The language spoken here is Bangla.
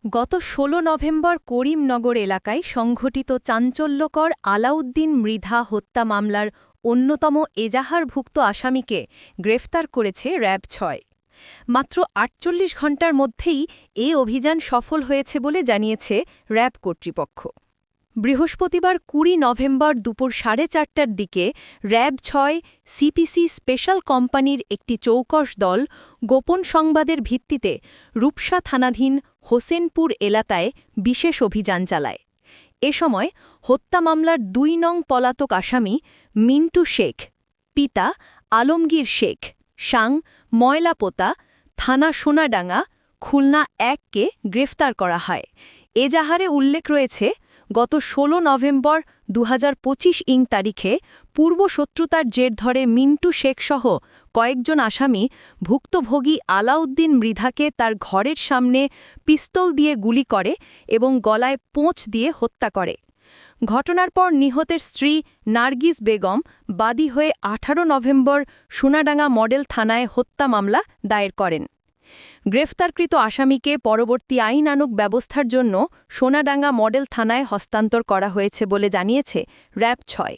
গত ১৬ নভেম্বর করিমনগর এলাকায় সংঘটিত চাঞ্চল্যকর আলাউদ্দিন মৃধা হত্যা মামলার অন্যতম এজাহারভুক্ত আসামিকে গ্রেফতার করেছে র‍্যাব-৬। মাত্র ৪৮ ঘণ্টার মধ্যেই এ অভিযান সফল হয়েছে বলে জানিয়েছে র‍্যাব কর্তৃপক্ষ। বৃহস্পতিবার ২০ নভেম্বর দুপুর ৪:৩০টার দিকে র‍্যাব-৬ সিপিসি স্পেশাল কোম্পানির একটি চৌকস দল গোপন সংবাদের ভিত্তিতে রূপসা থানাধীন হোসেনপুর এলাকায় বিশেষ অভিযান চালায়। এ সময় হত্যা মামলার ২ নং পলাতক আসামি মিন্টু শেখ, পিতা আলমগীর শেখ, সাং, ময়লাপোতা, থানা সোনাডাঙ্গা, খুলনা ১-কে গ্রেফতার করা হয়। এজাহারে উল্লেখ রয়েছে, গত ১৬ নভেম্বর ২০২৫ তারিখে পূর্বশত্রুতার জের ধরে মিন্টু শেখসহ কয়েকজন আসামি ভুক্তভোগী আলাউদ্দিন মৃধাকে তার ঘরের সামনে পিস্তল দিয়ে গুলি করে এবং গলায় পোঁচ দিয়ে হত্যা করে। ঘটনার পর নিহতের স্ত্রী নার্গিস বেগম বাদী হয়ে ১৮ নভেম্বর সোনাডাঙ্গা মডেল থানায় হত্যা মামলা দায়ের করেন। গ্রেফতারকৃত আসামিকে পরবর্তী আইনানুগ ব্যবস্থার জন্য সোনাডাঙ্গা মডেল থানায় হস্তান্তর করা হয়েছে বলে জানিয়েছে র‍্যাব-৬।